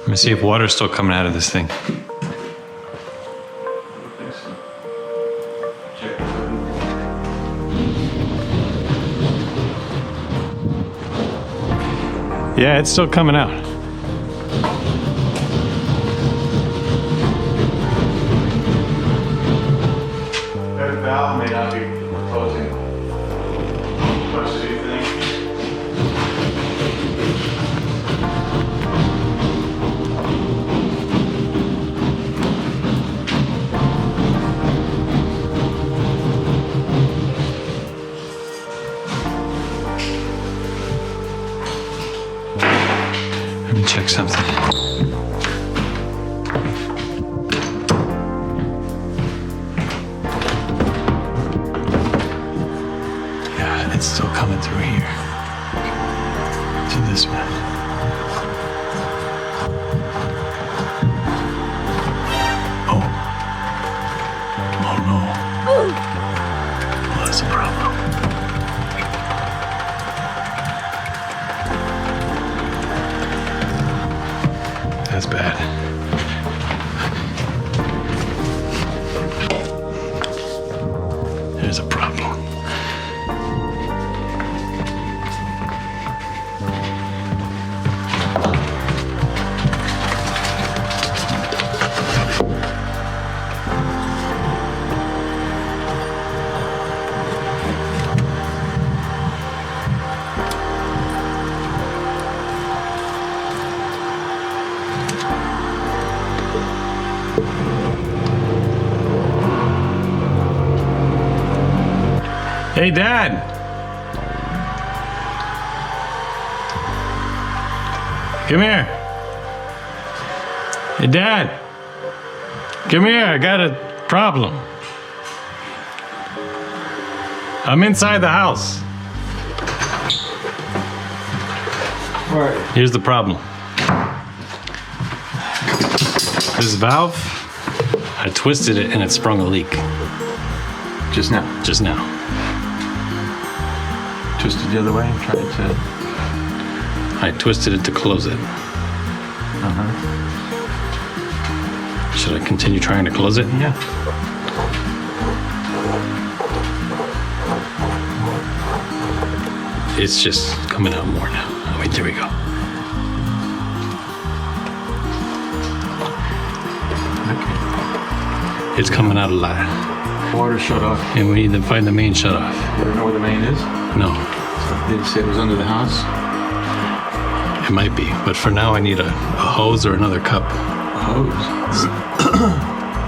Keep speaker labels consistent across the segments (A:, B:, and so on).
A: Let me see if water's still coming out of this thing. Yeah, it's still coming out.
B: That valve may not be closing much as you think.
A: Let me check something. Yeah, it's still coming through here to this one. Oh. Oh no. Well, that's a problem. That's bad. There's a problem. Hey, Dad. Come here. Hey, Dad. Come here. I got a problem. I'm inside the house.
B: Right.
A: Here's the problem. This valve, I twisted it and it sprung a leak.
B: Just now.
A: Just now.
B: Twisted the other way and tried to.
A: I twisted it to close it. Should I continue trying to close it?
B: Yeah.
A: It's just coming out more now. Oh, wait, there we go.
B: Okay.
A: It's coming out a lot.
B: Water shut off.
A: And we need to find the main shutoff.
B: You don't know where the main is?
A: No,
B: Did you say it was under the house?
A: it might be. But for now, I need a hose or another cup.
B: Hose.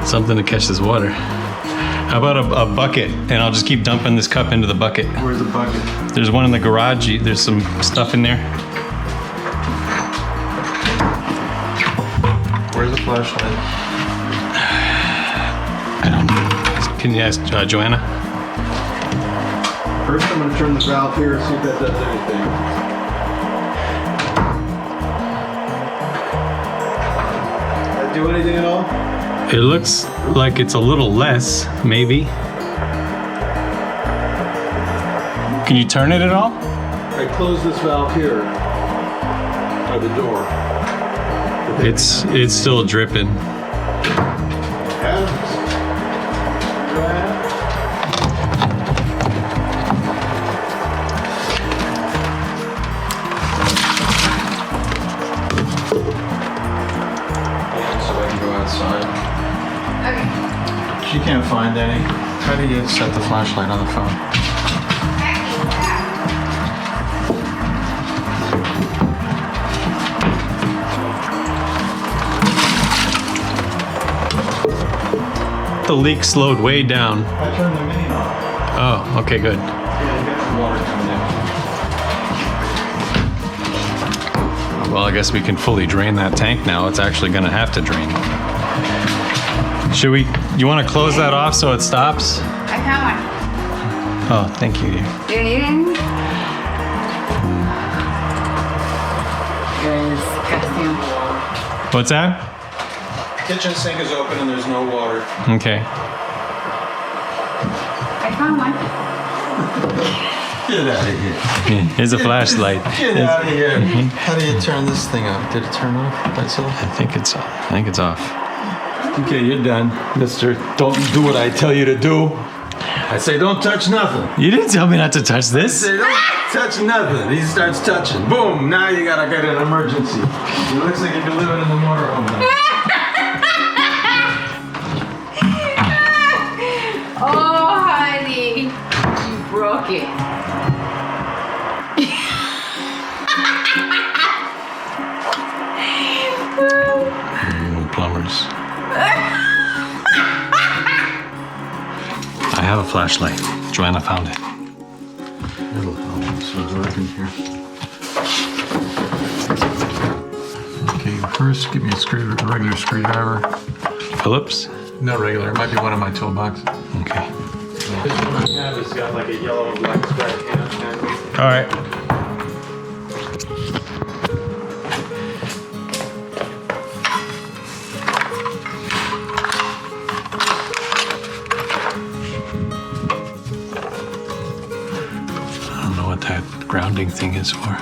A: Something to catch this water. How about a bucket? And I'll just keep dumping this cup into the bucket.
B: Where's the bucket?
A: There's one in the garage. There's some stuff in there.
B: Where's the flashlight?
A: I don't know. Can you ask Joanna?
B: First, I'm gonna turn the valve here and see if that does anything. Does that do anything at all?
A: It looks like it's a little less, maybe. Can you turn it at all?
B: I closed this valve here by the door.
A: It's still dripping.
B: She can't find any. How do you set the flashlight on the phone?
A: The leak slowed way down.
B: I turned the mini off.
A: Oh, okay, good.
B: Yeah, you got some water coming in.
A: Well, I guess we can fully drain that tank now. It's actually gonna have to drain. Should we, you wanna close that off so it stops?
C: I found one.
A: Oh, thank you, dear.
C: Do you need anything? Disgusting.
A: What's that?
B: Kitchen sink is open and there's no water.
A: Okay.
C: I found one.
D: Get out of here.
A: Here's a flashlight.
D: Get out of here. How do you turn this thing off? Did it turn off by itself?
A: I think it's off.
D: Okay, you're done, mister. Don't do what I tell you to do. I say don't touch nothing.
A: You didn't tell me not to touch
D: I
A: this.
D: say don't touch nothing. He starts touching. Boom, now you gotta get an emergency. It looks like you've been living in the motorhome now.
C: Oh, honey. You broke it.
A: Plumbers. I have a flashlight. Joanna found it.
D: It'll help. So it's working here. Okay, first give me a regular screwdriver.
A: Phillips?
D: No regular, it might be one of my toolboxes.
A: Okay.
D: This one I have has got like a yellow and black stripe handle.
A: All right. I don't know what that grounding thing is for.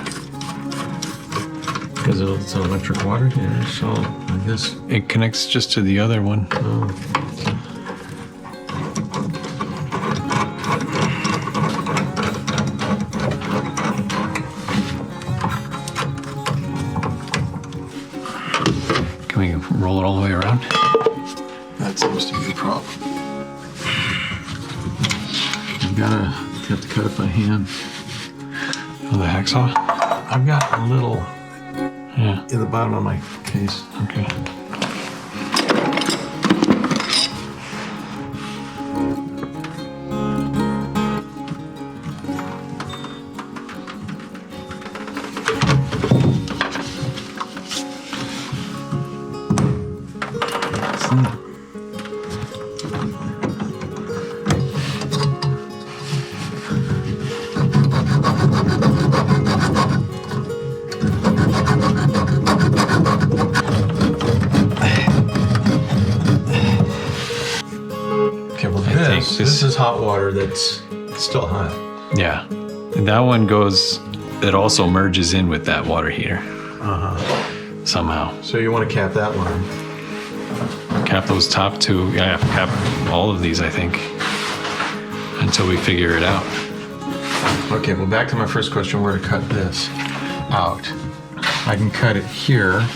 D: Because it's an electric water heater, so like this.
A: It connects just to the other one. Can we roll it all the way around?
D: That seems to be the problem. You have to cut it by hand.
A: Oh, the hacksaw?
D: I've got a little
A: Yeah.
D: in the bottom of my case.
A: Okay.
D: Okay, well
A: think
D: this is hot water that's still hot.
A: Yeah. And that one goes, it also merges in with that water heater somehow.
D: So you want to cap that one.
A: Cap those top two. Yeah, cap all of these, I think, until we figure it out.
D: Okay, well back to my first question, where to cut this out. I can cut it here,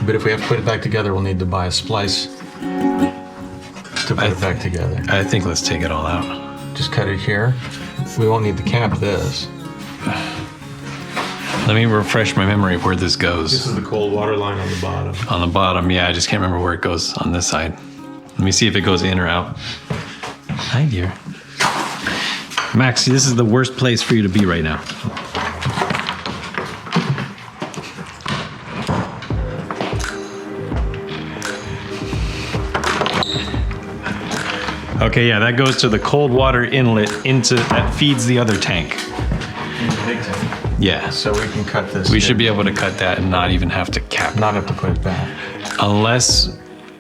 D: but if we have to put it back together, we'll need to buy a splice to put it back together.
A: I think let's take it all out.
D: Just cut it here. We won't need to cap this.
A: Let me refresh my memory of where this goes.
D: This is the cold water line on the bottom.
A: On the bottom, yeah, I just can't remember where it goes on this side. Let me see if it goes in or out. Hi, dear. Max, this is the worst place for you to be right now. Okay, yeah, that goes to the cold water inlet that feeds the other tank. Yeah,
D: So we can cut this.
A: we should be able to cut that and not even have to cap it.
D: not have to put it back.
A: Unless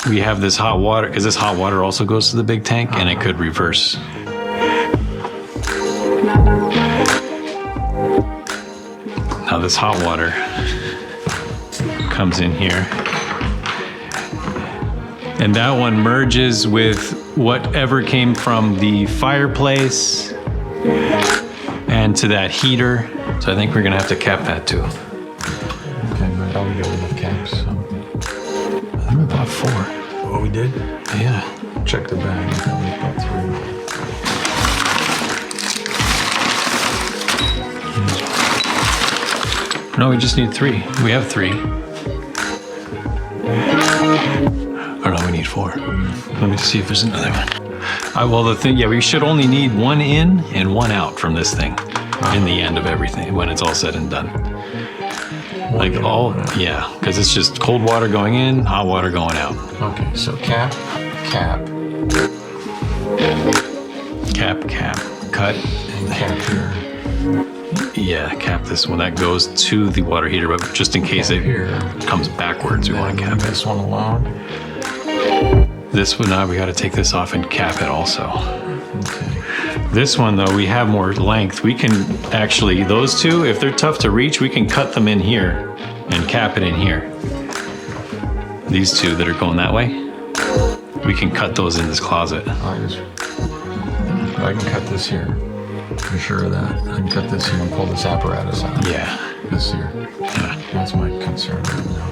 A: we have this hot water, because this hot water also goes to the big tank and it could reverse. Now this hot water comes in here. And that one merges with whatever came from the fireplace and to that heater. So I think we're gonna have to cap that too.
D: Okay, but I'll go with the caps. So.
A: I think we bought 4.
D: Oh, we did?
A: Yeah.
D: Check the bag. I thought we bought 3.
A: No, we just need 3. We have 3. Or no, we need 4. Let me see if there's another one. Well, the thing, yeah, we should only need 1 in and 1 out from this thing in the end of everything when it's all said and done. Like all, yeah, because it's just cold water going in, hot water going out.
D: Okay, so cap, cap,
A: Cap, cap, cut.
D: and cap here.
A: Yeah, cap this one. That goes to the water heater, but just in case it
D: Here.
A: comes backwards, we want to cap it.
D: this one alone.
A: This one, now we got to take this off and cap it also.
D: Okay.
A: This one though, we have more length. We can actually, those two, if they're tough to reach, we can cut them in here and cap it in here. These two that are going that way, we can cut those in this closet.
D: I can cut this here. For sure of that. I can cut this here and pull this apparatus out.
A: Yeah.
D: This here.
A: Yeah.
D: That's my concern right now.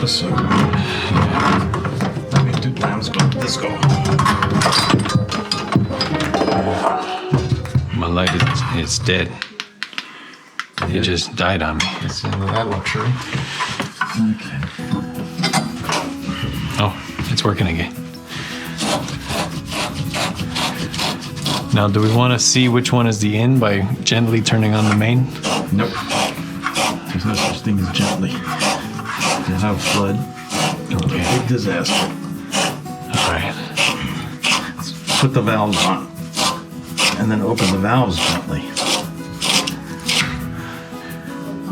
D: So, let me do lambs, but let's go.
A: My light it's dead. It just died on me.
D: It's into that luxury. Okay.
A: Oh, it's working again. Now, do we want to see which one is the in by gently turning on the main?
E: Nope. There's no such thing as gently. You have flood.
A: Okay.
E: Big disaster.
A: All right.
E: Put the valves on. And then open the valves gently.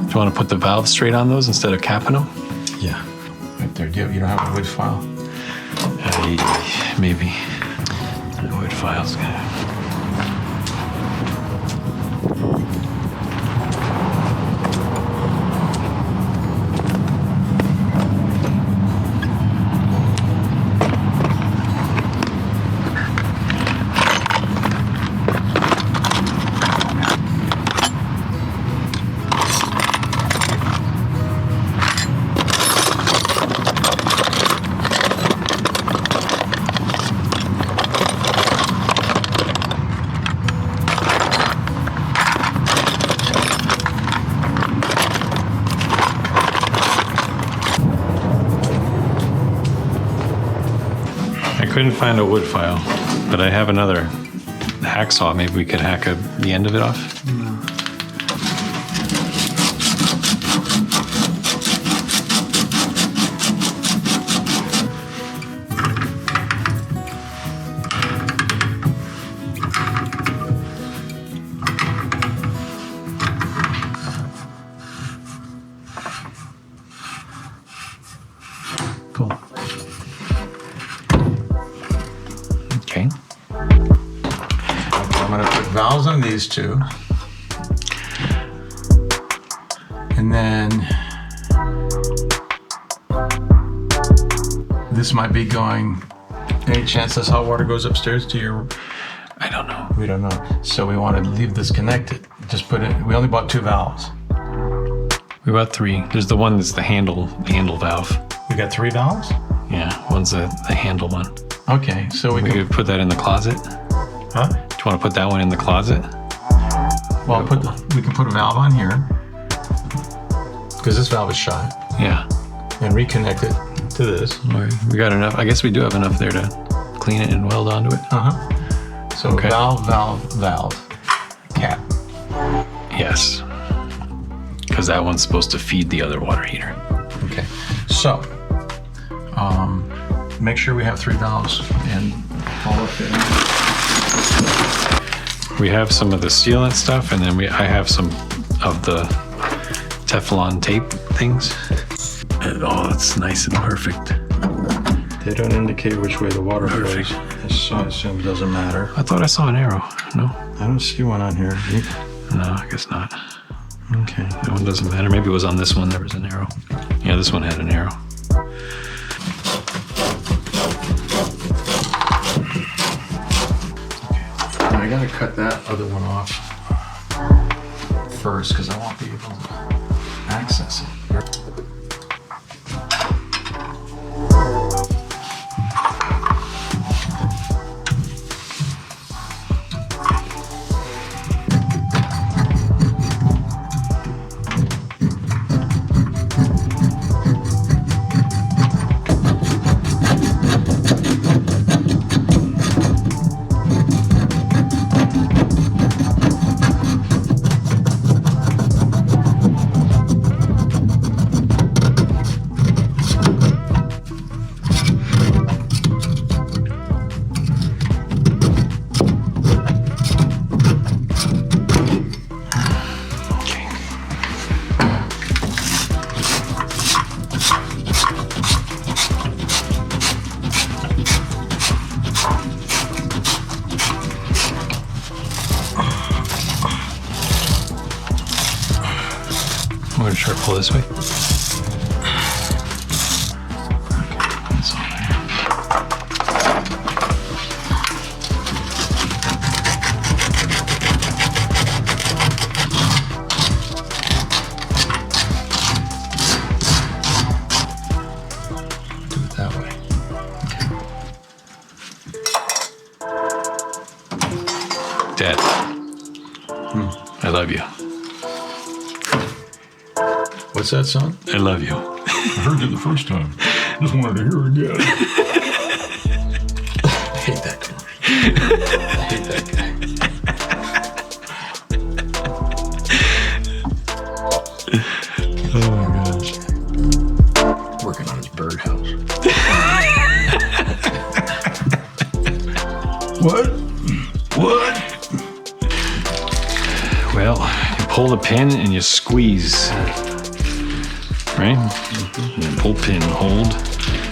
A: Do you want to put the valves straight on those instead of capping them?
D: Yeah. Right there. You don't have a wood file?
A: Maybe. The wood file's gonna. I couldn't find a wood file, but I have another hacksaw. Maybe we could hack the end of it off.
E: Cool.
A: Okay.
D: I'm going to put valves on these two. And then this might be going, any chance this hot water goes upstairs to your,
A: I don't know.
D: we don't know. So we want to leave this connected. Just put it, we only bought 2 valves.
A: We bought 3. There's the one that's the handle valve.
D: We got 3 valves?
A: Yeah, one's the handle one.
D: Okay, so we
A: We
D: can,
A: could put that in the closet.
D: huh?
A: Do you want to put that one in the closet?
D: Well, we can put a valve on here. Because this valve is shot.
A: Yeah.
D: And reconnect it to this.
A: We got enough. I guess we do have enough there to clean it and weld onto it.
D: Uh-huh. So
A: Okay.
D: valve, cap.
A: Yes. Because that one's supposed to feed the other water heater.
D: Okay. So, make sure we have 3 valves and follow up there.
A: We have some of the sealant stuff, and then I have some of the Teflon tape things. And, oh, it's nice and perfect.
E: They don't indicate which way the water
A: Perfect.
E: flows. So I assume it doesn't matter.
A: I thought I saw an arrow. No?
E: I don't see one on here.
A: No, I guess not.
E: Okay.
A: That one doesn't matter. Maybe it was on this one there was an arrow. Yeah, this one had an arrow.
D: I gotta cut that other one off first because I won't be able to access it.
A: Sure, pull this way. That's all there. Do it that way. Dad, I love you.
D: What's that song?
A: I love you.
D: I heard it the first time. Just wanted to hear it again. I hate that guy. I hate that guy.
A: Oh my gosh.
D: Working on his birdhouse. What? What?
A: Well, you pull the pin and you squeeze. Right? And then pull pin, hold.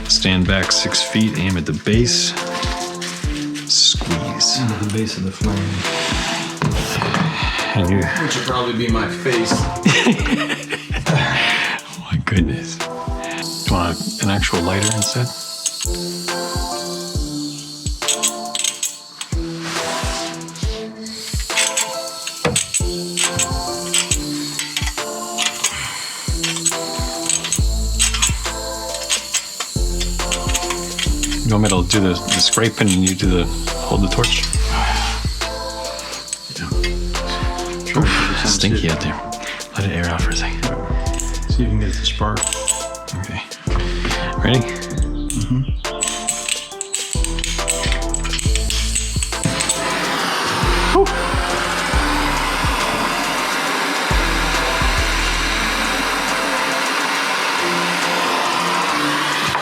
A: Stand back 6 feet, aim at the base. Squeeze.
D: At the base of the flame.
A: And you.
D: Which would probably be my face.
A: Oh my goodness. Do you want an actual lighter instead? You want me to do the scraping and you do the hold the torch? It's stinky out there. Let it air out for a second.
D: See if you can get the spark.
A: Okay. Ready?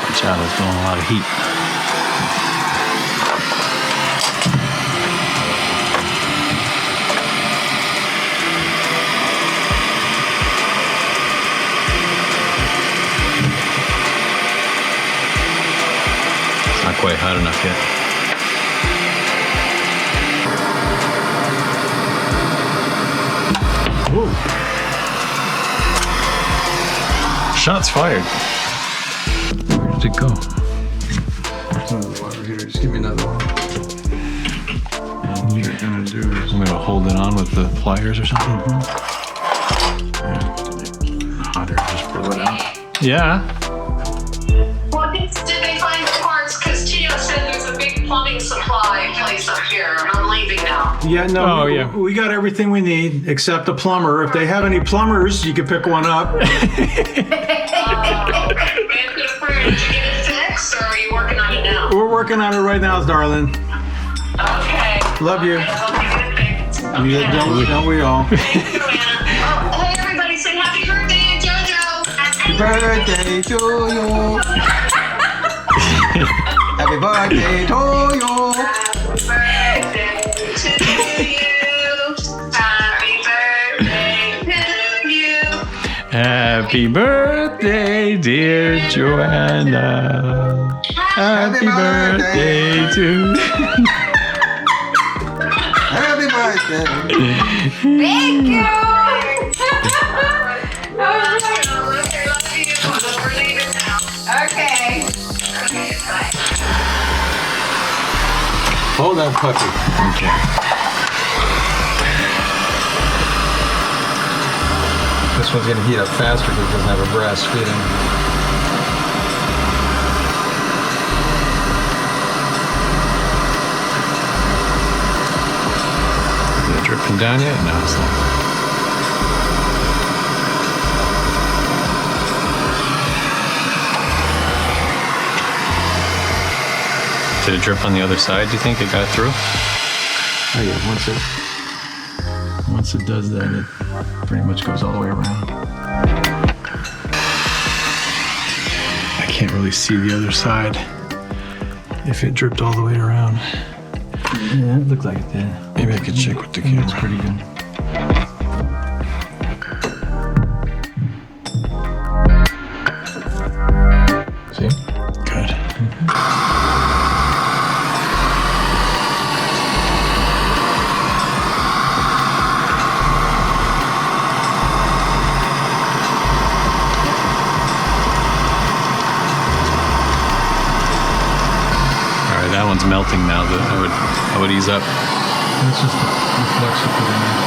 A: Watch out, it's blowing a lot of heat. Not quite hot enough yet. Whoa. Shots fired. Where did it go?
D: Another water heater. Just give me another one. And what you're gonna do is
A: I'm gonna hold it on with the pliers or something.
D: hotter. Just pull it out.
A: Yeah.
F: Well, did they find the parts? Because Tio said there's a big plumbing supply place up here, and I'm leaving now.
G: Yeah, no,
A: Oh,
G: we,
A: yeah.
G: we got everything we need except a plumber. If they have any plumbers, you can pick one up.
F: And did you get it fixed, or are you working on it now?
G: We're working on it right now, darling.
F: Okay.
G: Love you.
F: I hope you get it fixed.
G: Yeah, don't we all?
F: Thank you, Anna. Oh, hey, everybody, say happy birthday to JoJo.
D: Happy birthday to you. Happy birthday to you.
F: Happy birthday to you.
A: Happy birthday, dear
F: Happy birthday to you.
A: Joanna. Happy birthday to
D: Happy birthday.
C: Thank you.
F: We're leaving now.
C: Okay.
F: Okay, bye.
D: Hold that puppy.
A: Okay.
D: This one's gonna heat up faster because it doesn't have a brass fitting.
A: Is it dripping down yet? No, it's not. Did it drip on the other side? Do you think it got through?
D: Oh yeah, once it does that, it pretty much goes all the way around.
A: I can't really see the other side. If it dripped all the way around.
D: Yeah, it looked like it did.
A: Maybe I could check with the
D: It's
A: camera.
D: pretty good. See?
A: Good. mine's melting now. I would ease up.
D: That's just the reflex you put in there.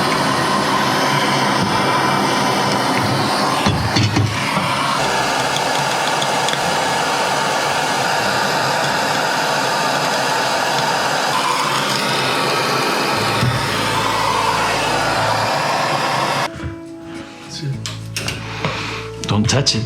A: Don't touch it.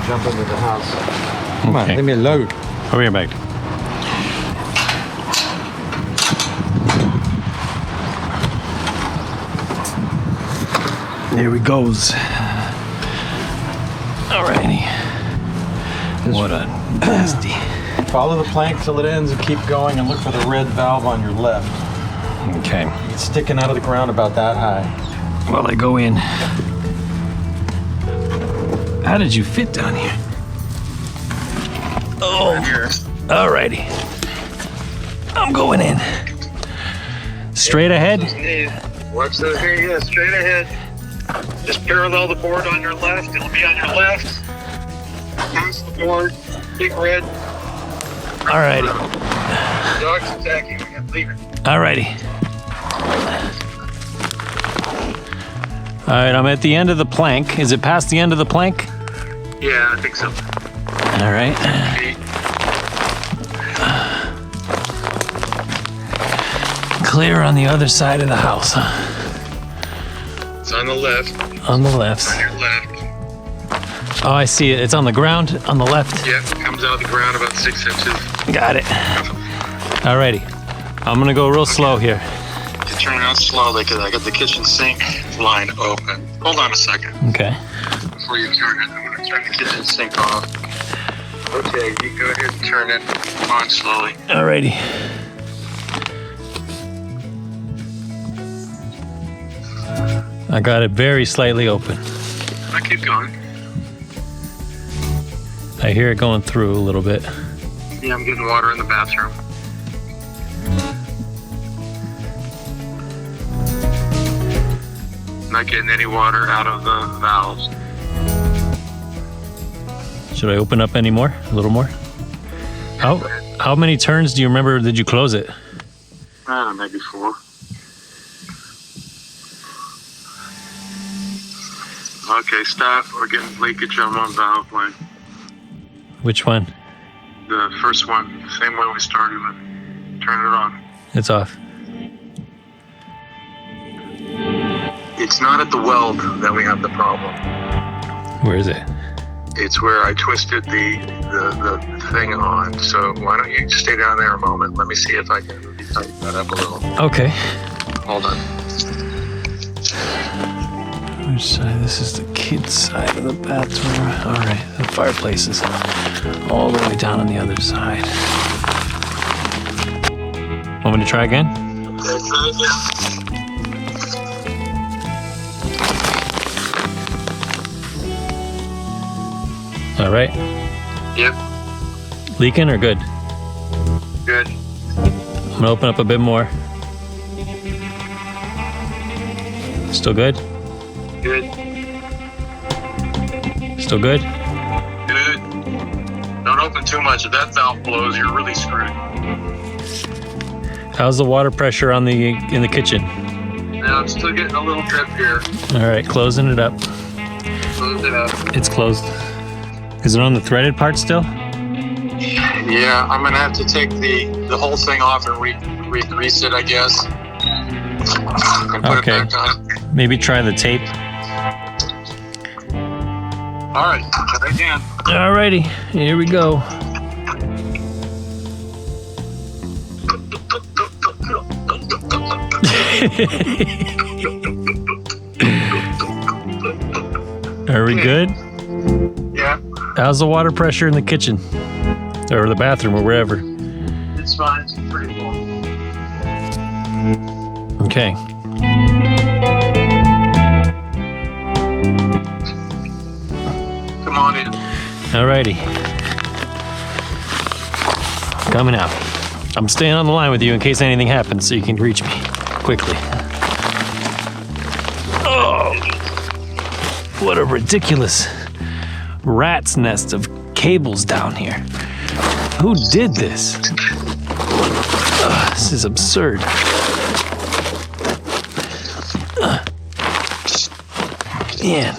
E: Jump into the house. Come on,
A: Okay.
E: leave me alone.
A: Over here, back. There he goes. Alrighty. What a nasty.
E: Follow the plank till it ends and keep going and look for the red valve on your left.
A: Okay.
E: It's sticking out of the ground about that high.
A: Well, I go in. How did you fit down here? Oh, alrighty. I'm going in. Straight ahead?
B: Watch those here, yeah, straight ahead. Just parallel the board on your left. It'll be on your left. Pass the board. Big red.
A: Alrighty.
B: Dog's attacking. We can leave it.
A: Alrighty. Alright, I'm at the end of the plank. Is it past the end of the plank?
B: Yeah, I think so.
A: Alright. Clear on the other side of the house, huh?
B: It's on the left.
A: On the left.
B: On your left.
A: Oh, I see it. It's on the ground on the left.
B: Yep, comes out of the ground about 6 inches.
A: Got it. Alrighty. I'm gonna go real slow here.
B: You turn out slowly because I got the kitchen sink line open. Hold on a second.
A: Okay.
B: Before you turn it, I'm going to turn the kitchen sink off. Okay, you go ahead and turn it on slowly.
A: Alrighty. I got it very slightly open.
B: I keep going.
A: I hear it going through a little bit.
B: Yeah, I'm getting water in the bathroom. Not getting any water out of the valves.
A: Should I open up any more? A little more? How many turns do you remember did you close it?
B: Maybe 4. Okay, stop. We're getting leakage on one valve line.
A: Which one?
B: The first one, same one we started with. Turn it on.
A: It's off.
B: It's not at the weld that we have the problem.
A: Where is it?
B: It's where I twisted the thing on. So why don't you stay down there a moment? Let me see if I can tighten that up a little.
A: Okay.
B: Hold on.
A: Which side? This is the kid's side of the bathroom. All right. The fireplace is all the way down on the other side. Want me to try again? All right.
B: Yep.
A: Leaking or good?
B: Good.
A: I'm gonna open up a bit more. Still good?
B: Good.
A: Still good?
B: Good. Don't open too much. If that valve blows, you're really screwed.
A: How's the water pressure in the kitchen?
B: Now I'm still getting a little drip here.
A: All right, closing it up.
B: Close it up.
A: It's closed. Is it on the threaded part still?
B: Yeah, I'm gonna have to take the whole thing off and re-grease it, I guess. And put
A: Okay.
B: it back on.
A: Maybe try the tape.
B: All right, try again.
A: Alrighty, here we go. Are we good?
B: Yeah,
A: How's the water pressure in the kitchen? Or the bathroom or wherever?
B: it's fine. It's pretty full.
A: Okay.
B: Come on in.
A: Alrighty. coming out. I'm staying on the line with you in case anything happens so you can reach me quickly. Oh, what a ridiculous rat's nest of cables down here. Who did this? This is absurd. Man,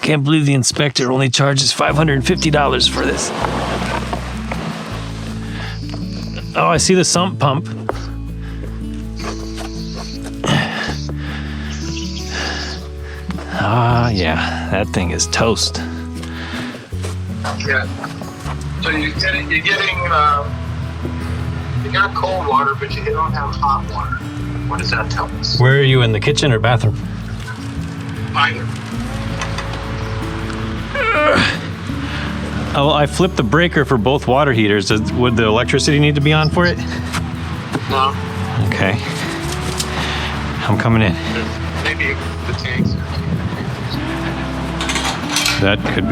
A: can't believe the inspector only charges $550 for this. Oh, I see the sump pump. Ah, yeah, that thing is toast.
B: Yeah. So you got cold water, but you don't have hot water. What does that tell us?
A: Where are you, in the kitchen or bathroom?
B: Either.
A: Oh, I flipped the breaker for both water heaters. Would the electricity need to be on for it?
B: No.
A: Okay. I'm coming in.
B: Maybe the tanks.
A: That could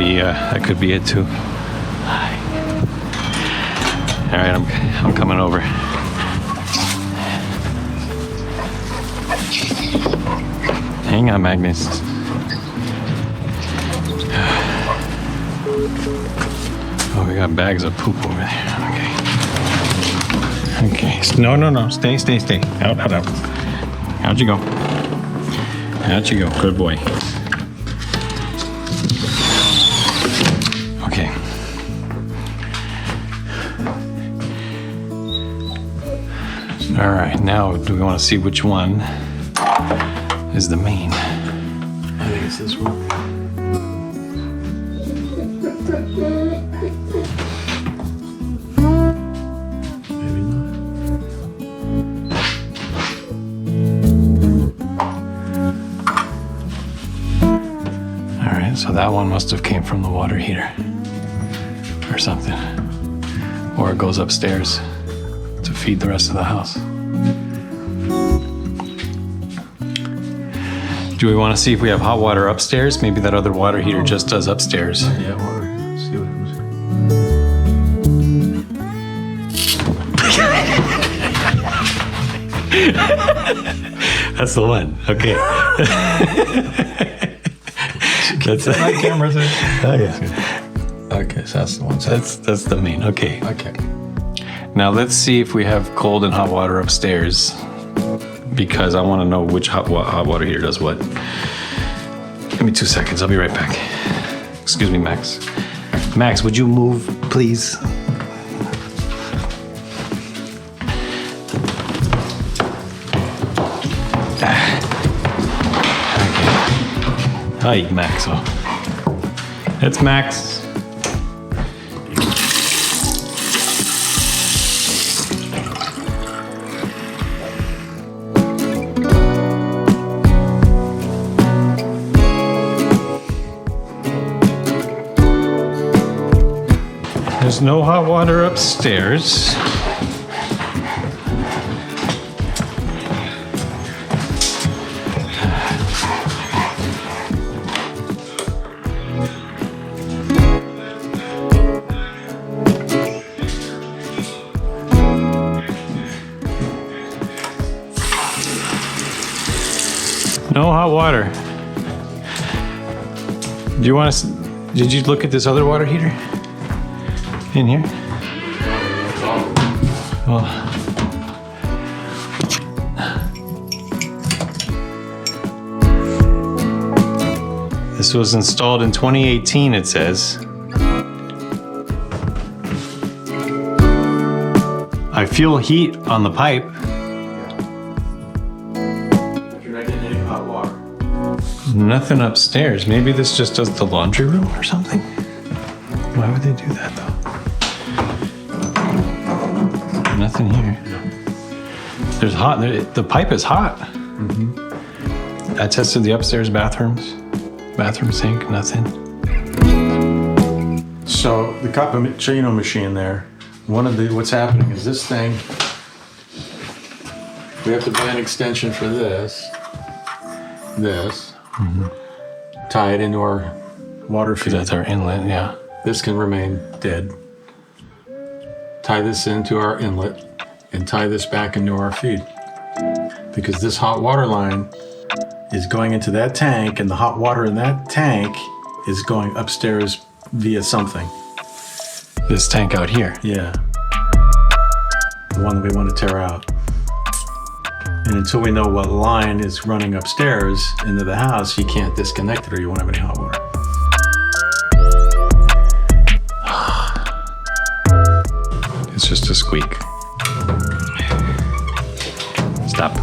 A: be it too. All right, I'm coming over. Hang on, Magnus. Oh, we got bags of poop over there. Okay. Okay. No. Stay. Out. How'd you go? Good boy. Okay. All right, now do we want to see which one is the main?
D: I think it's this one. Maybe not.
A: All right, so that one must have came from the water heater or something. Or it goes upstairs to feed the rest of the house. Do we want to see if we have hot water upstairs? Maybe that other water heater just does upstairs.
D: Yeah, water. Let's see what happens.
A: That's the one. Okay. That's
D: My camera's in.
A: Oh yeah.
D: Okay, so that's the one. So
A: That's the main. Okay.
D: okay.
A: Now let's see if we have cold and hot water upstairs, because I want to know which hot water heater does what. Give me 2 seconds. I'll be right back. Excuse me, Max. Max, would you move, please? Okay. Hi, Max. It's Max. There's no hot water upstairs. No hot water. Do you want to? Did you look at this other water heater in here? Well, this was installed in 2018, it says. I feel heat on the pipe. Nothing upstairs. Maybe this just does the laundry room or something. Why would they do that though? Nothing here. There's hot. The pipe is hot. Mm-hmm. I tested the upstairs bathrooms. Bathroom sink, nothing.
D: So the Capuccino machine there, what's happening is this thing, we have to buy an extension for this, tie it into our water feed.
A: That's our inlet, yeah.
D: This can remain dead. Tie tie this into our inlet and tie this back into our feed. Because this hot water line is going into that tank, and the hot water in that tank is going upstairs via something.
A: This tank out here.
D: Yeah. The one that we want to tear out. And until we know what line is running upstairs into the house, you can't disconnect it or you won't have any hot water.
A: It's just a squeak. Stop.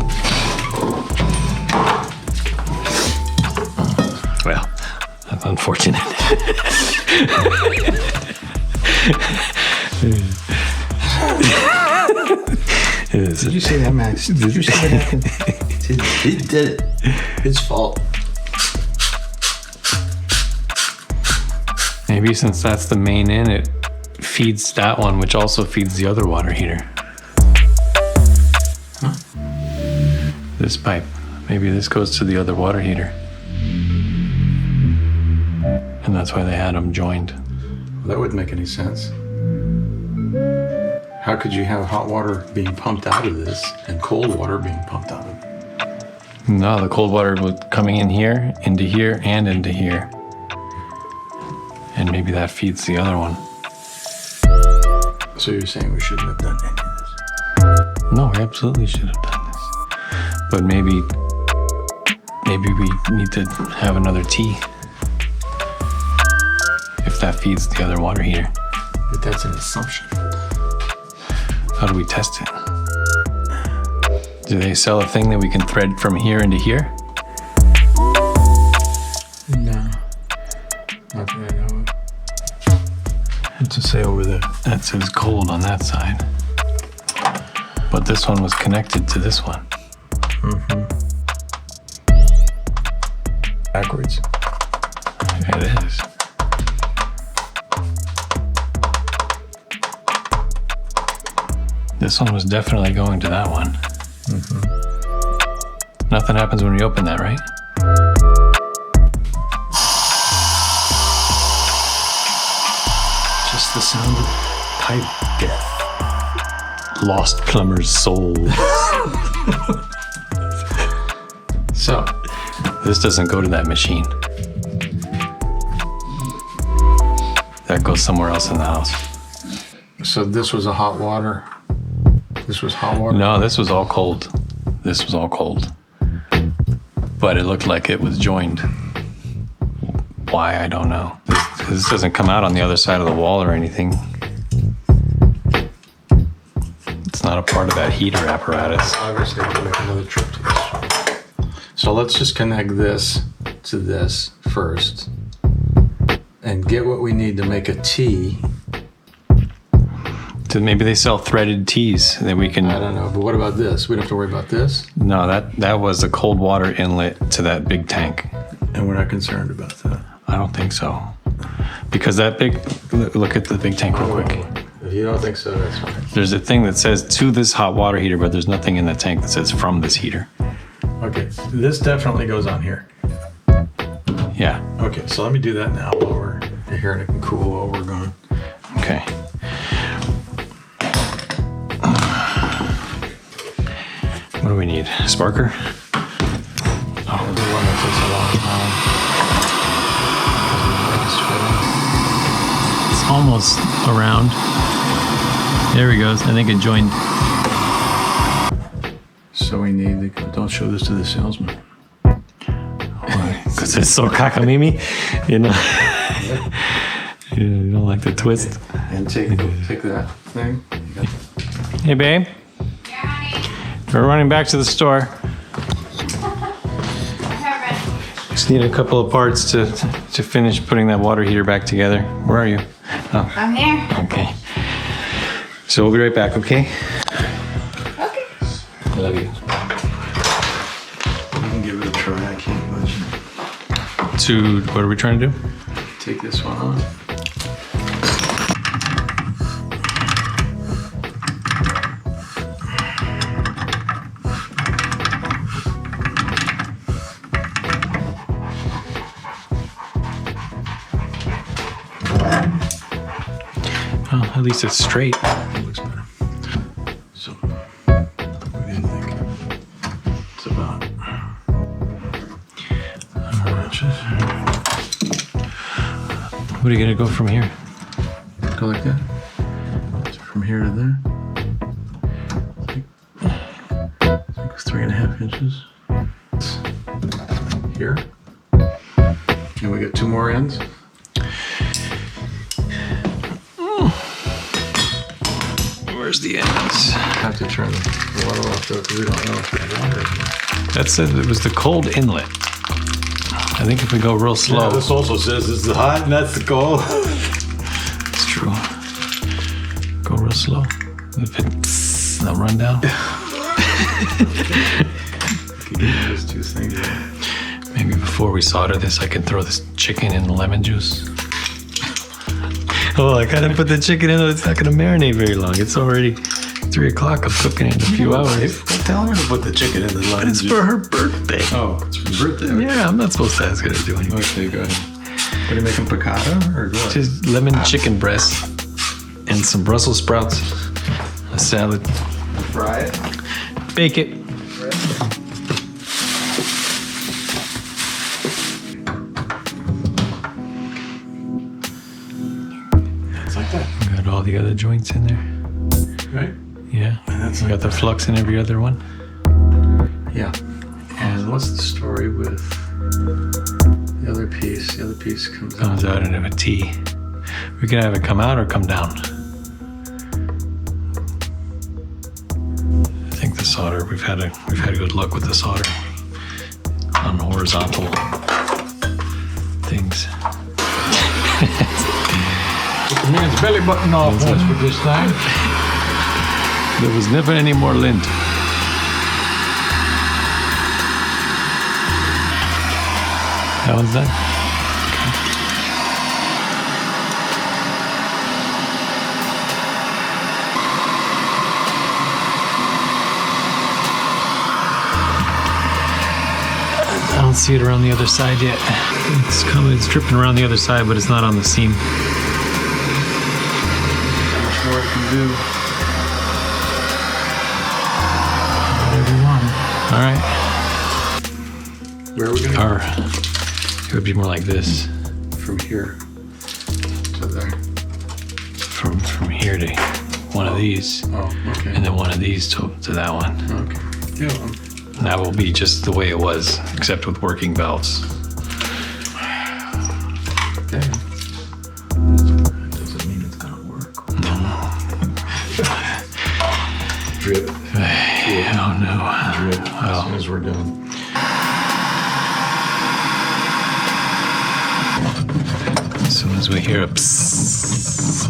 A: Well, that's unfortunate.
E: Did you say that, Max? Did you say that? He did it. His fault.
A: Maybe since that's the main in, it feeds that one, which also feeds the other water heater.
D: Huh?
A: This pipe. Maybe this goes to the other water heater. And that's why they had them joined.
D: That wouldn't make any sense. How could you have hot water being pumped out of this and cold water being pumped out of it?
A: No, the cold water was coming in here, and into here. And maybe that feeds the other one.
D: So you're saying we shouldn't have done any of this?
A: No, we absolutely should have done this. But maybe we need to have another T. If that feeds the other water heater.
D: But that's an assumption.
A: How do we test it? Do they sell a thing that we can thread from here into here?
D: No. Not that I know of. What's it say over there?
A: That says cold on that side. But this one was connected to this one.
D: Backwards.
A: It is. This one was definitely going to that one. Nothing happens when we open that, right?
D: Just the sound of pipe death.
A: Lost plumber's soul.
D: So,
A: This doesn't go to that machine. That goes somewhere else in the house.
D: so this was a hot water. This was hot water.
A: No, this was all cold. This was all cold. But it looked like it was joined. Why, I don't know. This doesn't come out on the other side of the wall or anything. It's not a part of that heater apparatus.
D: Obviously, we'll make another trip to this. So let's just connect this to this first and get what we need to make a T.
A: So maybe they sell threaded tees that we can.
D: I don't know, but what about this? We don't have to worry about this,
A: No, that was the cold water inlet to that big tank.
D: and we're not concerned about that.
A: I don't think so. Because that big, look at the big tank real quick.
D: If you don't think so, that's fine.
A: There's a thing that says to this hot water heater, but there's nothing in the tank that says from this heater.
D: Okay, this definitely goes on here.
A: Yeah,
D: Okay, so let me do that now while we're here and it can cool while we're gone.
A: okay. What do we need? A sparker?
D: The one that takes a long time.
A: It's almost around. There he goes. I think it joined.
D: So we need to, don't show this to the salesman.
A: Because it's so cockamamie, you know. You don't like the twist.
D: And take that thing.
A: Hey, babe.
C: Yeah, honey.
A: We're running back to the store.
C: Kevin.
A: Just need a couple of parts to finish putting that water heater back together. Where are you? Oh,
C: I'm here.
A: okay. So we'll be right back, okay?
C: Okay.
A: I love you.
D: You can give it a try, I can't imagine.
A: To, what are we trying to do?
D: Take this one off.
A: Oh, At least it's straight.
E: Looks better. So, what do you think? It's about 4 inches.
A: What are you gonna go from here?
E: Go like that. So from here to there. It's like 3.5 inches.
D: Here. And we got 2 more ends.
A: Where's the ends?
D: Have to turn the water off though, because we don't know if there's water in here.
A: That said it was the cold inlet. I think if we go real slow.
G: Yeah, this also says it's hot and that's the cold.
A: It's true. Go real slow. If it, I'll run down.
D: Those 2 things.
A: Maybe before we solder this, I can throw this chicken in the lemon juice. Oh, I gotta put the chicken in. It's not gonna marinate very long. It's already 3 o'clock. I'm cooking it in a few hours.
E: Tell her to put the chicken in the lemon
A: It's for her birthday.
E: Oh, it's for birthday. Okay.
A: Yeah, I'm not supposed to ask her to do anything.
E: Okay, go ahead. What are you making, piccata or what?
A: Just lemon chicken breast and some Brussels sprouts, a salad.
E: Fry it.
A: Bake it.
E: It's like that.
A: Got all the other joints in there.
E: Right?
A: Yeah.
E: That's
A: Got the flux in every other one.
D: Yeah. And what's the story with the other piece? The other piece comes out.
A: Comes out into a T. We can have it come out or come down. I think the solder. We've had good luck with the solder on horizontal things.
G: Put the man's belly button off once with this thing.
A: There was never any more lint. That one's done. I don't see it around the other side yet. It's coming. It's dripping around the other side, but it's not on the seam.
E: How much more it can do?
A: Whatever you want. All right.
D: Where are we going to
A: Or it would be more like this.
D: From here to there.
A: From here to one of these,
D: Oh, okay.
A: and then one of these to that one.
D: Okay. Yeah, well,
A: And that will be just the way it was, except with working valves.
D: okay.
E: That doesn't mean it's gonna work.
D: Drip.
A: Oh no.
D: Drip. As soon as we're done.
A: As soon as we hear a psst.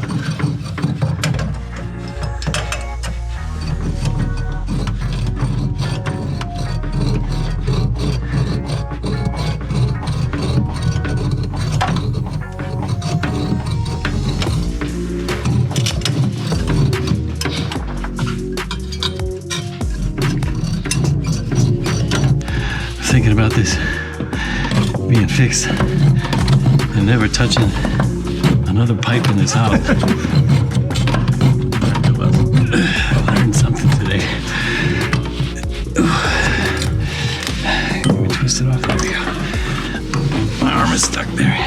A: Thinking about this being fixed and never touching another pipe in this house. Learned something today. Let me twist it off. There we go. My arm is stuck there.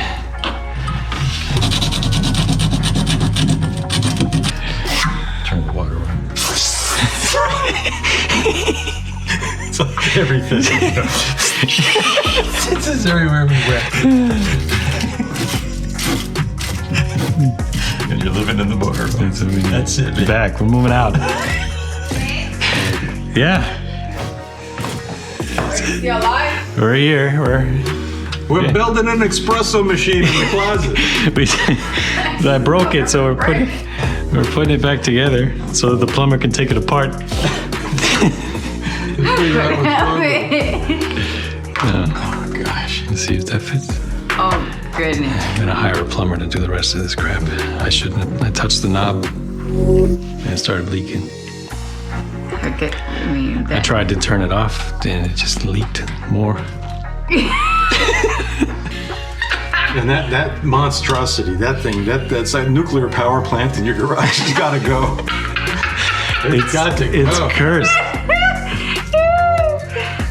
D: Turn the water on.
A: It's like everything.
D: This is everywhere we went.
A: And you're living in the bar.
D: That's it.
A: Back. We're moving out. Yeah.
C: You alive?
A: We're here.
G: We're building an espresso machine in the closet.
A: I broke it, so we're putting it back together so that the plumber can take it apart.
D: Oh, gosh.
A: Let's see if that fits.
C: Oh, goodness.
A: I'm gonna hire a plumber to do the rest of this crap. I shouldn't have. I touched the knob and it started leaking.
C: Okay, I mean,
A: I
C: that,
A: tried to turn it off and it just leaked more.
G: And that monstrosity, that thing, that's that nuclear power plant in your garage has got to go. It's got to go.
A: It's cursed.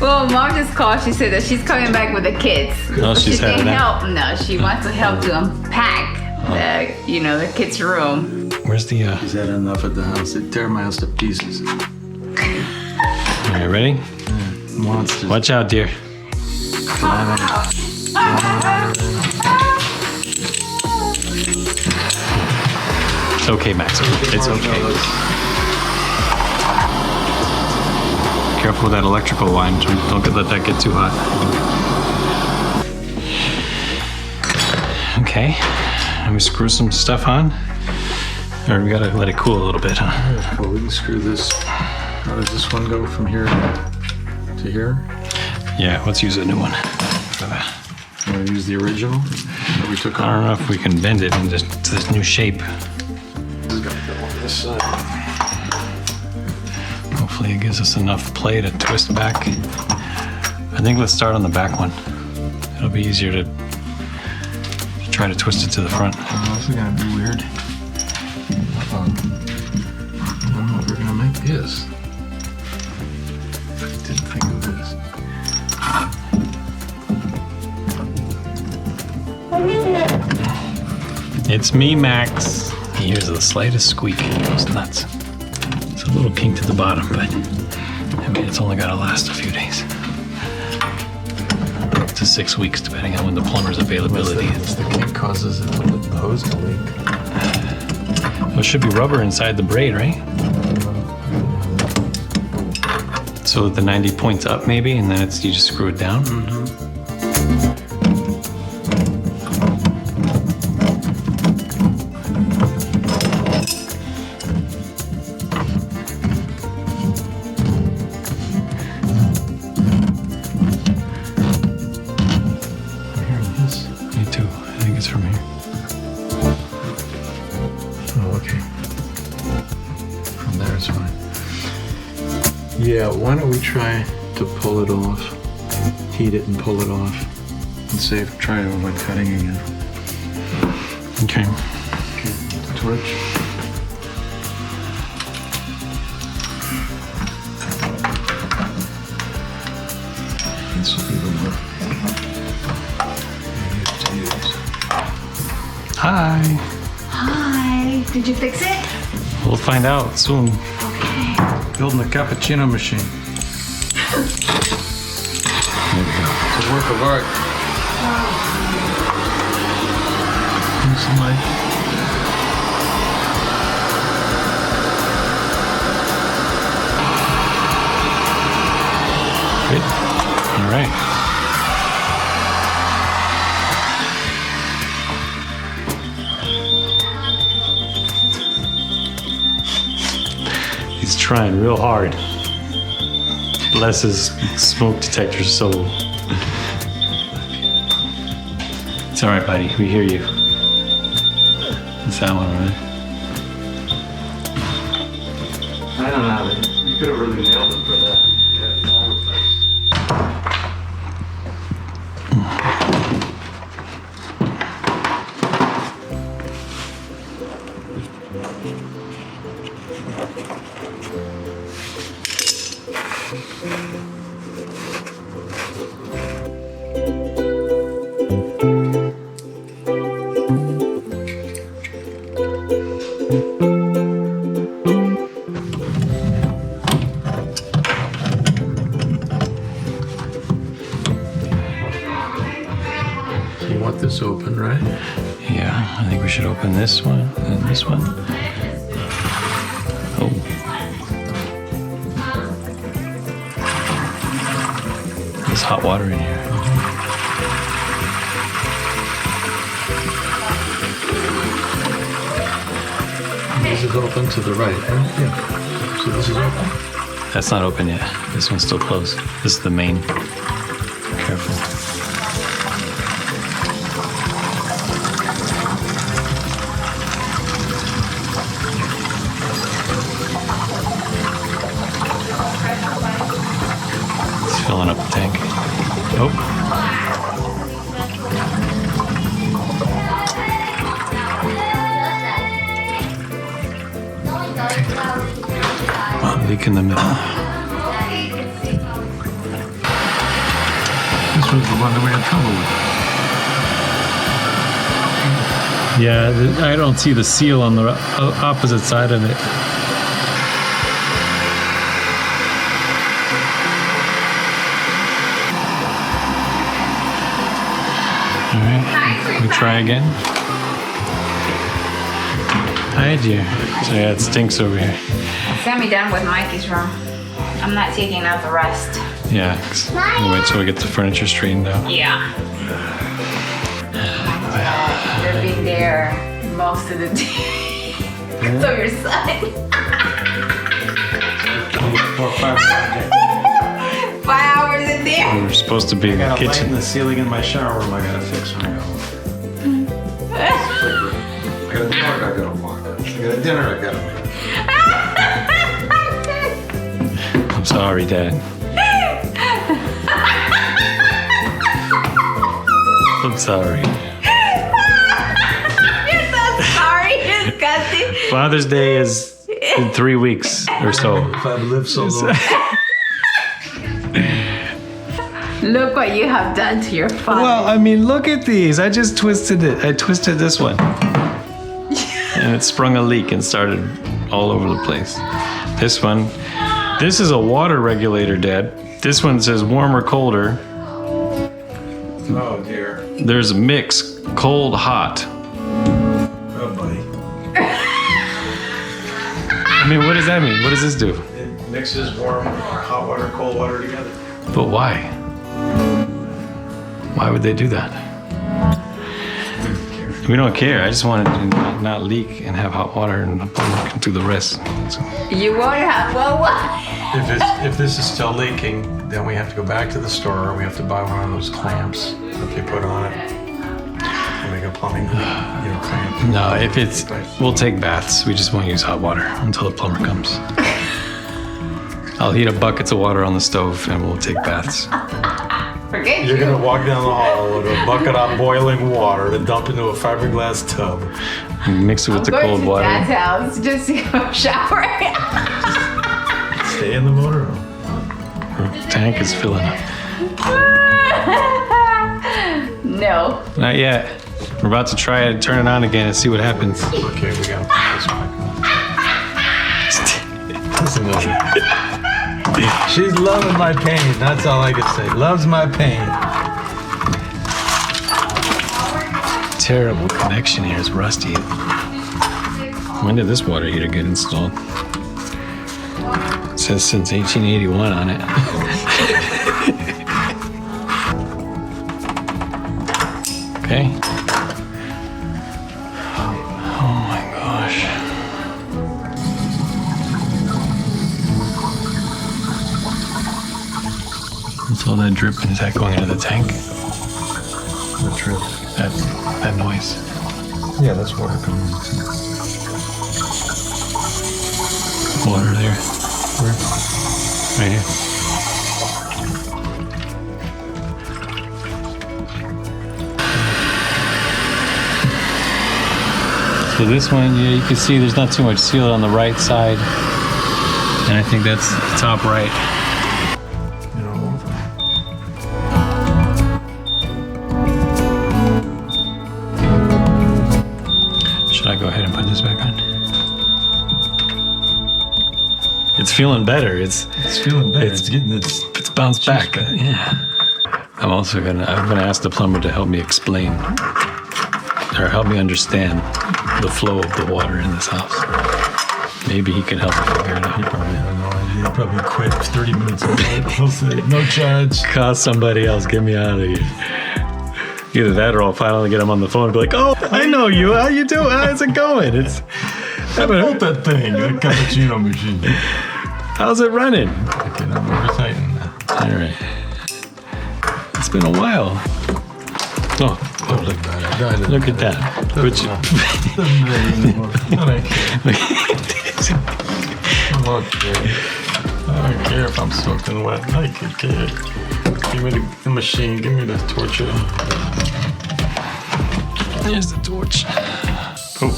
C: Well, Mom just called. She said that she's coming back with the kids.
A: Oh, she's
C: she
A: had
C: can
A: it out.
C: help. No, she wants to help to unpack the kids' room.
A: Where's the?
G: He's had enough at the house. They tear my house to pieces.
A: All right, ready?
G: Monsters.
A: Watch out, dear. It's okay, Max. It's okay. Careful with that electrical line. Don't let that get too hot. Okay. And we screw some stuff on. Or we gotta let it cool a little bit, huh?
G: Well, we can screw this. How does this one go from here to here?
A: Yeah, let's use a new one for that.
G: You want to use the original that we took
A: I
G: off?
A: don't know if we can bend it into this new shape.
G: This has got to go on this side.
A: Hopefully it gives us enough play to twist back. I think let's start on the back one. It'll be easier to try to twist it to the front.
G: Oh, this is gonna be weird. I don't know if we're gonna make this. I didn't think of this.
A: It's me, Max. He hears the slightest squeak and he goes nuts. It's a little kink to the bottom, but I mean, it's only gotta last a few days. Up to 6 weeks, depending on when the plumber's availability is.
G: The kink causes the hose to leak.
A: Well, it should be rubber inside the braid, right? So that the 90 points up maybe, and then you just screw it down?
G: I'm hearing this.
A: Me too. I think it's from here.
G: Oh, okay. From there it's fine. Yeah, why don't we try to pull it off, heat it and pull it off, and try to avoid cutting again.
A: Okay.
G: Torch. This will be the one we used to use.
A: Hi.
C: Hi. Did you fix it?
A: We'll find out soon.
C: Okay.
G: Building a Capuccino Machine.
A: There we go.
G: It's a work of art. Need some light.
A: Good. All right. He's trying real hard. Bless his smoke detector soul. It's all right, buddy. We hear you. It's that one, right?
G: I don't know. You could have really nailed it for that. Yeah, all the place. You want this open, right?
A: Yeah, I think we should open this one and this one. Oh. There's hot water in here.
G: This is open to the right, right? Yeah. So this is open.
A: That's not open yet. This one's still closed. This is the main. Careful. It's filling up the tank. Oh. leak in the middle.
D: This was the one that we had trouble with.
A: Yeah, I don't see the seal on the opposite side of it. All right, we try again. Hi, dear. So yeah, it stinks over here.
C: Sammy done with Mikey's room. I'm not taking out the rest.
A: Yeah, 'cause we'll wait till we get the furniture straightened out.
C: Yeah. They've been there most of the day. So your son.
E: 4 or 5 hours.
C: 5 hours in there.
A: We were supposed to be in
E: I
A: the
E: got a light in
A: kitchen.
E: the ceiling in my shower room I gotta fix when I go home. I got a dog I gotta walk. I got a dinner I gotta make.
A: I'm sorry, Dad. I'm sorry.
C: You're so sorry, disgusting.
A: Father's Day is in 3 weeks or so.
E: If I've lived so long.
C: Look what you have done to your father.
A: Well, I mean, look at these. I just twisted it. I twisted this one. And it sprung a leak and started all over the place. This one, this is a water regulator, Dad. This one says warmer, colder.
E: Oh dear.
A: There's a mix, cold, hot.
E: Oh buddy.
A: I mean, what does that mean? What does this do?
E: It mixes warm, hot water, cold water together.
A: But why? Why would they do that? We don't care. I just wanted to not leak and have hot water and do the rest. So,
C: You won't have, well, what?
D: If this is still leaking, then we have to go back to the store. We have to buy one of those clamps that they put on it. And make a plumbing, clamp.
A: no, if it's, we'll take baths. We just won't use hot water until the plumber comes. I'll heat up buckets of water on the stove and we'll take baths.
C: Forget
D: You're
C: you.
D: gonna walk down the hall with a bucket of boiling water to dump into a fiberglass tub.
A: Mix it with the
C: Going
A: cold
C: to
A: water.
C: Dad's house just to go shower.
D: Stay in the motorhome.
A: The tank is filling up.
C: No.
A: Not yet. We're about to try it, turn it on again and see what happens.
D: Okay, we got this back on. Listen to her. She's loving my pain. That's all I can say. Loves my pain.
A: Terrible connection here. It's rusty. When did this water heater get installed? It says since 1881 on it. Okay. Oh my gosh. What's all that dripping? Is that going into the tank?
D: The trip.
A: That noise.
D: Yeah, that's water coming in.
A: Water there.
D: Where?
A: Right here. So this one, yeah, you can see there's not too much seal on the right side. And I think that's the top right.
D: You know,
A: Should I go ahead and put this back on? It's feeling better. It's
D: feeling better. It's getting its.
A: it's bounced back. Yeah. I'm gonna ask the plumber to help me explain or help me understand the flow of the water in this house. Maybe he can help me figure it
D: He
A: out.
D: probably had no idea. He probably quit 30 minutes ago. He'll say, no charge.
A: Call somebody else. Get me out of here. Either that or I'll finally get him on the phone and be like, oh, I know you. How you doing? How's it going?
D: I built that thing, the Capuccino Machine.
A: How's it running?
D: Okay, now we're tighten that.
A: All right. It's been a while. Oh, look at that. Which,
D: I don't care if I'm soaking wet. I could care. Give me the machine. Give me the torch.
A: there's the torch. Oh.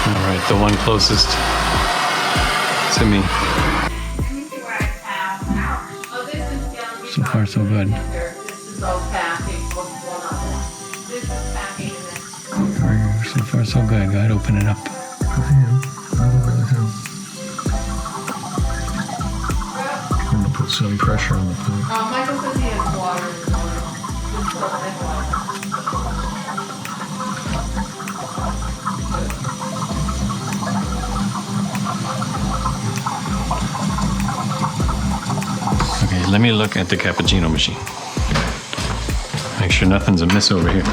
A: All right, the one closest to me. So far, so good. So far, so good. Go ahead, open it up.
D: I'm gonna put some pressure on the pipe.
C: Michael says he has water.
A: Okay, let me look at the Capuccino machine. Make sure nothing's amiss over here.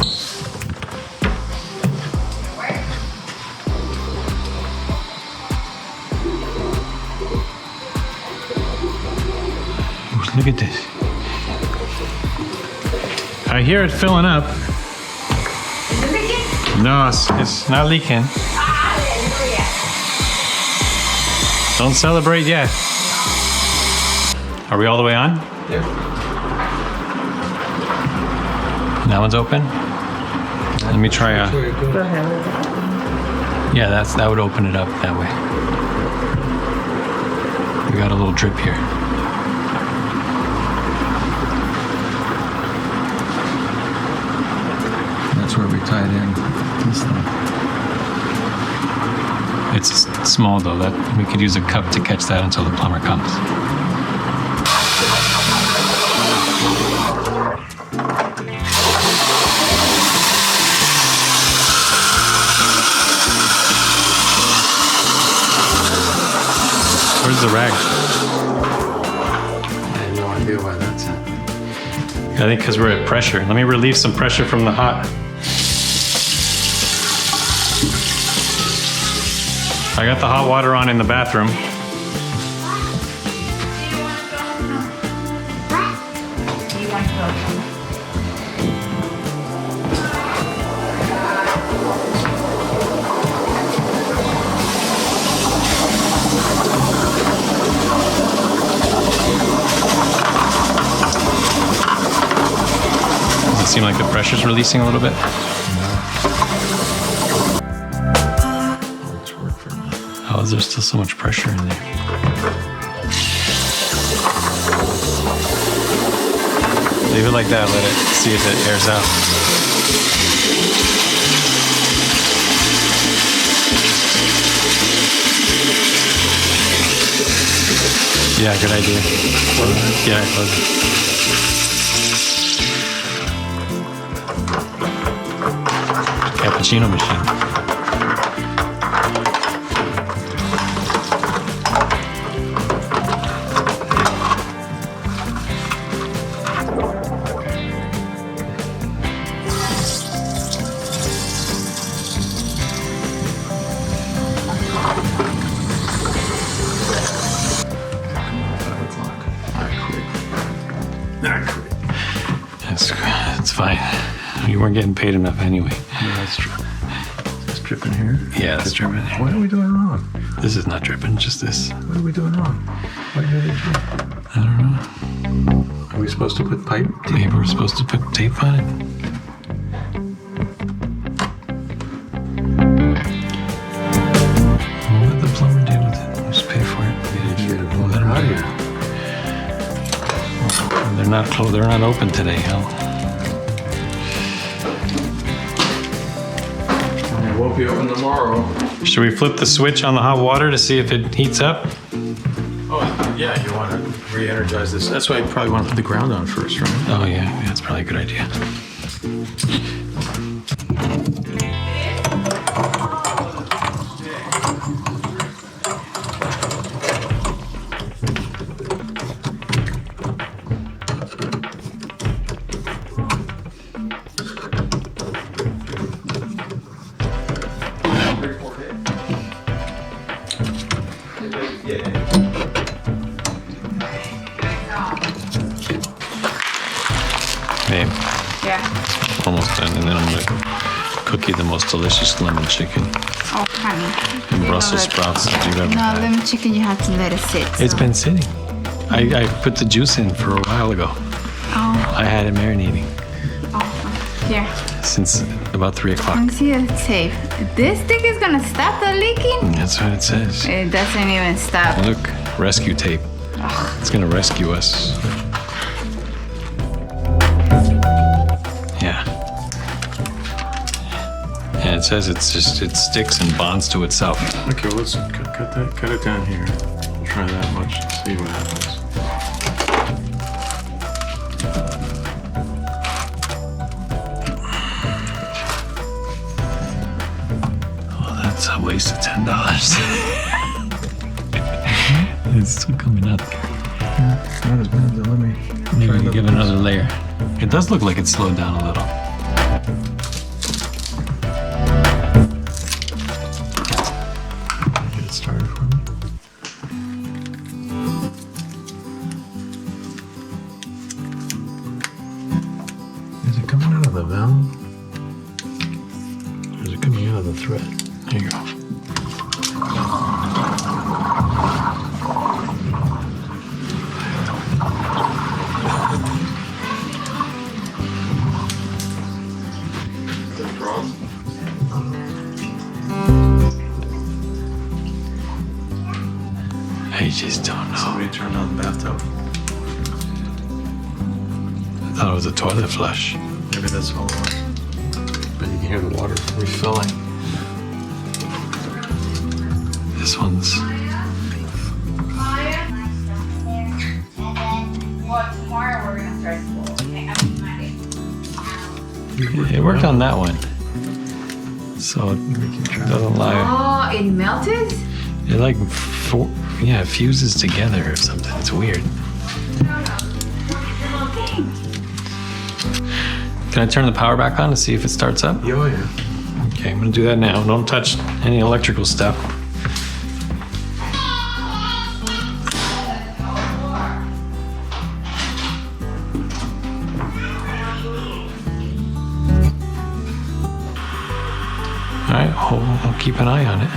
A: Look at this. I hear it filling up.
C: Is it leaking?
A: No, it's not leaking.
C: Hallelujah.
A: Don't celebrate yet. Are we all the way on?
E: Yeah.
A: That one's open. Let me try a.
C: Go ahead.
A: Yeah, that would open it up that way. We got a little drip here.
D: That's where we tie it in. This thing.
A: It's small though. That we could use a cup to catch that until the plumber comes. Where's the rag?
D: I have no idea why that's happening.
A: I think because we're at pressure. Let me relieve some pressure from the hot. I got the hot water on in the bathroom.
C: Do you want to go?
A: Does it seem like the pressure's releasing a little bit? Oh, there's still so much pressure in there. Leave it like that, let it see if it airs out. Yeah, good idea. Yeah, close it. Cappuccino machine. It's fine. You weren't getting paid enough anyway.
D: Yeah, that's true. Is this dripping here?
A: Yeah, that's dripping.
D: What are we doing wrong?
A: This is not dripping, just this.
D: What are we doing wrong? Why did it drip?
A: I don't know.
D: Are we supposed to put pipe?
A: Maybe we're supposed to put tape on it. What did the plumber do with it? Just pay for it.
D: Get it blown out of here.
A: They're not closed. They're not open today. Hell.
D: It won't be open tomorrow.
A: Should we flip the switch on the hot water to see if it heats up?
D: Oh, yeah, you want to re-energize this. That's why you probably want to put the ground on first, right?
A: Oh yeah, that's probably a good idea. Babe,
C: Yeah.
A: almost done, and then I'm gonna cook you the most delicious lemon chicken
C: Oh, honey.
A: and Brussels sprouts that you've ever
C: No,
A: had.
C: lemon chicken, you have to let it sit.
A: It's
C: so-
A: been sitting. I put the juice in for a while ago.
C: Oh,
A: I had it marinating
C: here.
A: since about 3
C: Let
A: o'clock.
C: me see if it's safe. This thing is gonna stop the leaking?
A: That's what it says.
C: It doesn't even stop.
A: Look, rescue tape. It's gonna rescue us. Yeah. And it says it sticks and bonds to itself.
G: Okay, well, let's cut it down here. We'll try that much and see what happens.
A: Oh, that's a waste of $10. It's still coming up.
G: Not as bad, though. Let me
A: Maybe we can give it another layer. It does look like it slowed down a little.
G: get it started for me. Is it coming out of the valve? Or is it coming out of the thread?
A: There you go. I just don't know.
G: Somebody turned on the bathtub.
A: I thought it was a toilet flush.
G: Maybe that's all it was. But you can hear the water refilling.
A: This one's.
C: Well, tomorrow we're gonna start school. Okay, I'm Monday.
A: It worked on that one. So it doesn't lie.
C: Oh, it melted?
A: It like, it fuses together or something. It's weird. Can I turn the power back on to see if it starts up?
G: Oh, yeah.
A: Okay, I'm gonna do that now. Don't touch any electrical stuff. All right, I'll keep an eye on it.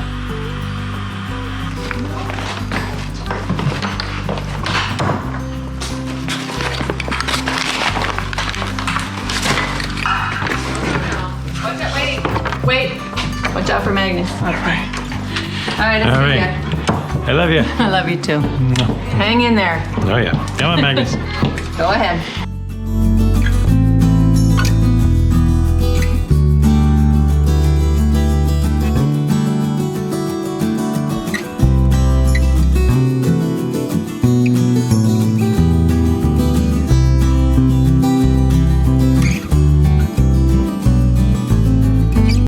C: Wait. Watch out for Magnus. Okay. All right,
A: All
C: let's
A: right. I love you.
C: I love you too. Hang in there.
A: Oh yeah. Come on, Magnus.
C: Go ahead.